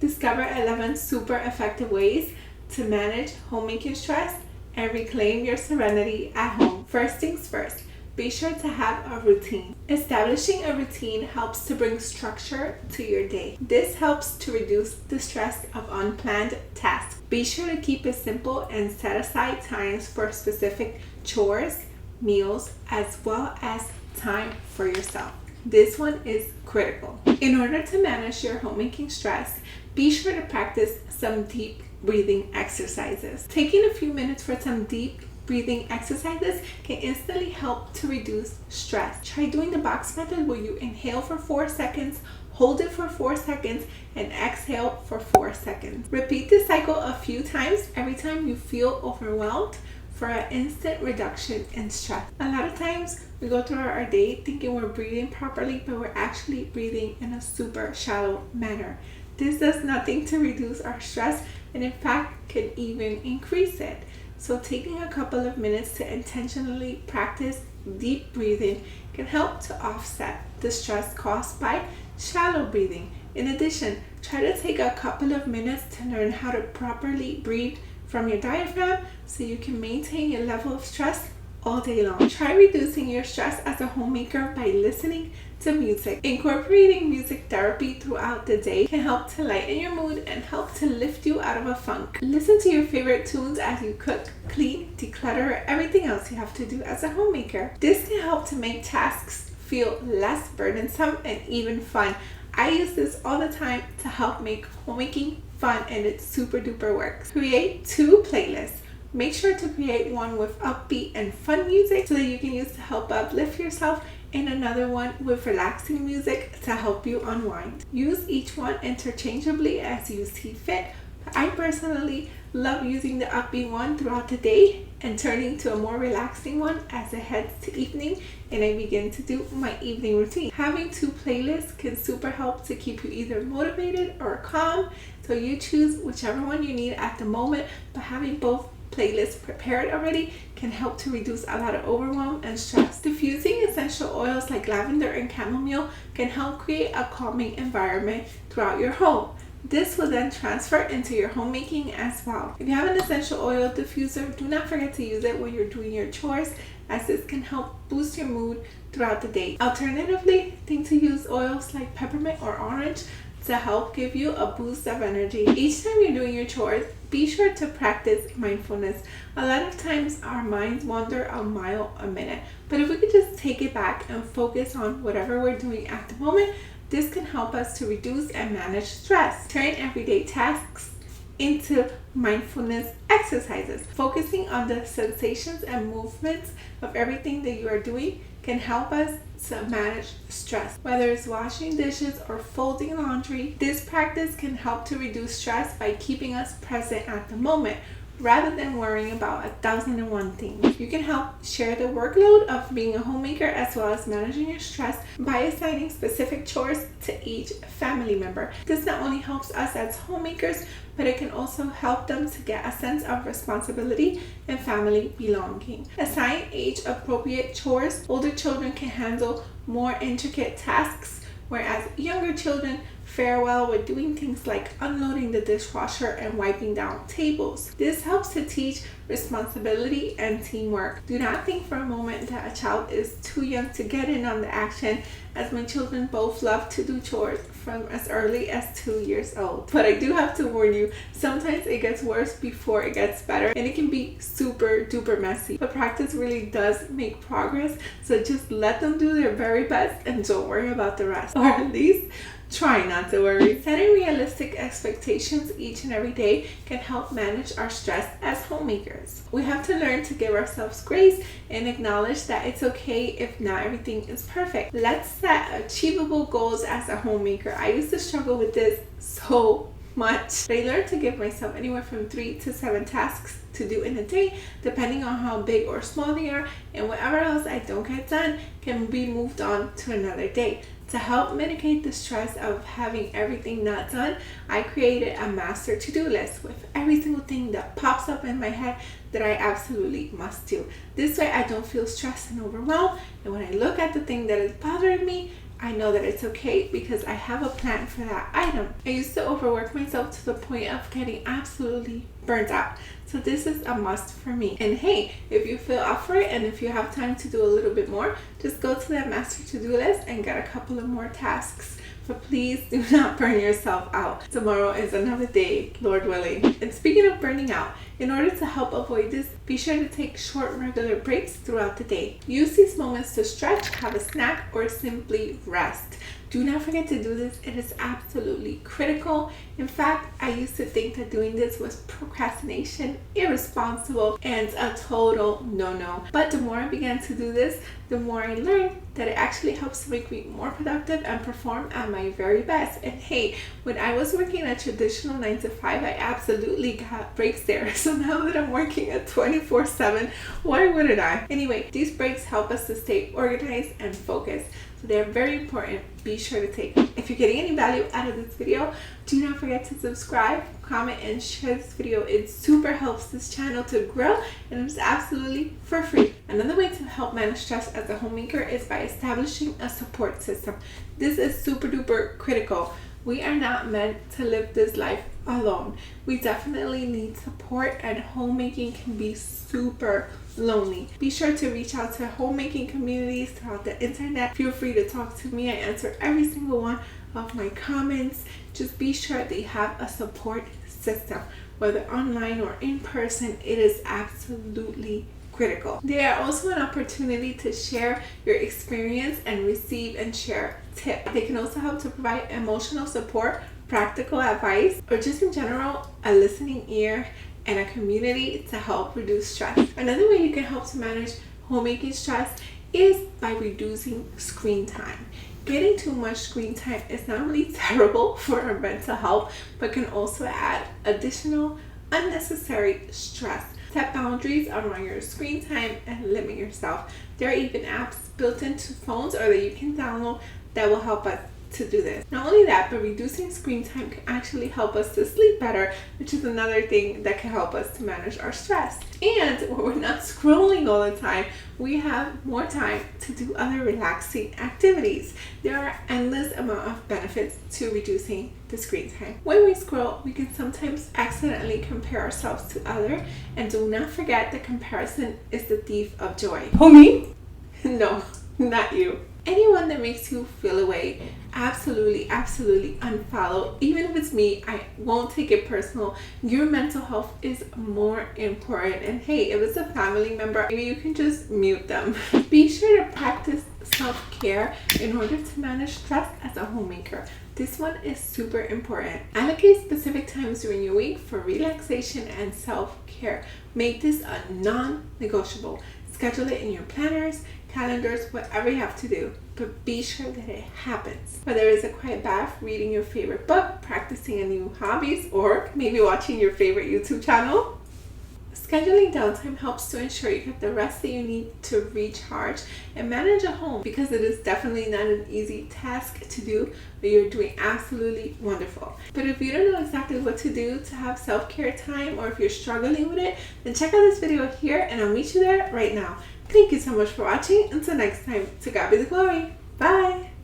Discover 11 super effective ways to manage homemaking stress and reclaim your serenity at home. First things first, be sure to have a routine. Establishing a routine helps to bring structure to your day. This helps to reduce the stress of unplanned tasks. Be sure to keep it simple and set aside times for specific chores, meals, as well as time for yourself. This one is critical. In order to manage your homemaking stress, be sure to practice some deep breathing exercises. Taking a few minutes for some deep breathing exercises can instantly help to reduce stress. Try doing the box method where you inhale for 4 seconds, hold it for 4 seconds, and exhale for 4 seconds. Repeat this cycle a few times every time you feel overwhelmed for an instant reduction in stress. A lot of times we go through our day thinking we're breathing properly, but we're actually breathing in a super shallow manner. This does nothing to reduce our stress and in fact can even increase it. So taking a couple of minutes to intentionally practice deep breathing can help to offset the stress caused by shallow breathing. In addition, try to take a couple of minutes to learn how to properly breathe from your diaphragm so you can maintain your level of stress all day long. Try reducing your stress as a homemaker by listening to music. Incorporating music therapy throughout the day can help to lighten your mood and help to lift you out of a funk. Listen to your favorite tunes as you cook, clean, declutter, or everything else you have to do as a homemaker. This can help to make tasks feel less burdensome and even fun. I use this all the time to help make homemaking fun, and it super duper works. Create 2 playlists. Make sure to create one with upbeat and fun music so that you can use to help uplift yourself, and another one with relaxing music to help you unwind. Use each one interchangeably as you see fit. I personally love using the upbeat one throughout the day and turning to a more relaxing one as it heads to evening and I begin to do my evening routine. Having 2 playlists can super help to keep you either motivated or calm, so you choose whichever one you need at the moment, but having both playlists prepared already can help to reduce a lot of overwhelm and stress. Diffusing essential oils like lavender and chamomile can help create a calming environment throughout your home. This will then transfer into your homemaking as well. If you have an essential oil diffuser, do not forget to use it when you're doing your chores, as this can help boost your mood throughout the day. Alternatively, think to use oils like peppermint or orange to help give you a boost of energy. Each time you're doing your chores, be sure to practice mindfulness. A lot of times our minds wander a mile a minute, but if we could just take it back and focus on whatever we're doing at the moment, this can help us to reduce and manage stress. Turn everyday tasks into mindfulness exercises. Focusing on the sensations and movements of everything that you are doing can help us to manage stress. Whether it's washing dishes or folding laundry, this practice can help to reduce stress by keeping us present at the moment rather than worrying about 1,001 things. You can help share the workload of being a homemaker as well as managing your stress by assigning specific chores to each family member. This not only helps us as homemakers, but it can also help them to get a sense of responsibility and family belonging. Assign age-appropriate chores. Older children can handle more intricate tasks, whereas younger children fare well with doing things like unloading the dishwasher and wiping down tables. This helps to teach responsibility and teamwork. Do not think for a moment that a child is too young to get in on the action, as my children both love to do chores from as early as 2 years old. But I do have to warn you, sometimes it gets worse before it gets better, and it can be super duper messy. But practice really does make progress, so just let them do their very best and don't worry about the rest. Or at least try not to worry. Setting realistic expectations each and every day can help manage our stress as homemakers. We have to learn to give ourselves grace and acknowledge that it's okay if not everything is perfect. Let's set achievable goals as a homemaker. I used to struggle with this so much. I learned to give myself anywhere from 3 to 7 tasks to do in a day, depending on how big or small they are, and whatever else I don't get done can be moved on to another day. To help mitigate the stress of having everything not done, I created a master to-do list with every single thing that pops up in my head that I absolutely must do. This way I don't feel stressed and overwhelmed, and when I look at the thing that is bothering me, I know that it's okay because I have a plan for that item. I used to overwork myself to the point of getting absolutely burnt out. So this is a must for me. And hey, if you feel up for it and if you have time to do a little bit more, just go to that master to-do list and get a couple of more tasks. But please do not burn yourself out. Tomorrow is another day, Lord willing. And speaking of burning out, in order to help avoid this, be sure to take short regular breaks throughout the day. Use these moments to stretch, have a snack, or simply rest. Do not forget to do this. It is absolutely critical. In fact, I used to think that doing this was procrastination, irresponsible, and a total no-no. But the more I began to do this, the more I learned that it actually helps to make me more productive and perform at my very best. And hey, when I was working a traditional 9 to 5, I absolutely got breaks there. So now that I'm working at 24/7, why wouldn't I? Anyway, these breaks help us to stay organized and focused. So they're very important. Be sure to take them. If you're getting any value out of this video, do not forget to subscribe, comment, and share this video. It super helps this channel to grow, and it's absolutely for free. Another way to help manage stress as a homemaker is by establishing a support system. This is super duper critical. We are not meant to live this life alone. We definitely need support, and homemaking can be super lonely. Be sure to reach out to homemaking communities throughout the internet. Feel free to talk to me. I answer every single one of my comments. Just be sure that you have a support system, whether online or in person. It is absolutely critical. They are also an opportunity to share your experience and receive and share tips. They can also help to provide emotional support, practical advice, or just in general a listening ear and a community to help reduce stress. Another way you can help to manage homemaking stress is by reducing screen time. Getting too much screen time is not only terrible for our mental health, but can also add additional unnecessary stress. Set boundaries around your screen time and limit yourself. There are even apps built into phones or that you can download that will help us to do this. Not only that, but reducing screen time can actually help us to sleep better, which is another thing that can help us to manage our stress. And when we're not scrolling all the time, we have more time to do other relaxing activities. There are endless amount of benefits to reducing the screen time. When we scroll, we can sometimes accidentally compare ourselves to others, and do not forget that comparison is the thief of joy. Homie? No, not you. Anyone that makes you feel away, absolutely unfollow. Even if it's me, I won't take it personal. Your mental health is more important. And hey, if it's a family member, maybe you can just mute them. Be sure to practice self-care in order to manage stress as a homemaker. This one is super important. Allocate specific times during your week for relaxation and self-care. Make this a non-negotiable. Schedule it in your planners, calendars, whatever you have to do, but be sure that it happens. Whether it's a quiet bath, reading your favorite book, practicing a new hobbies, or maybe watching your favorite YouTube channel. Scheduling downtime helps to ensure you get the rest that you need to recharge and manage a home, because it is definitely not an easy task to do, but you're doing absolutely wonderful. But if you don't know exactly what to do to have self-care time, or if you're struggling with it, then check out this video here and I'll meet you there right now. Thank you so much for watching. Until next time, to God be the glory. Bye!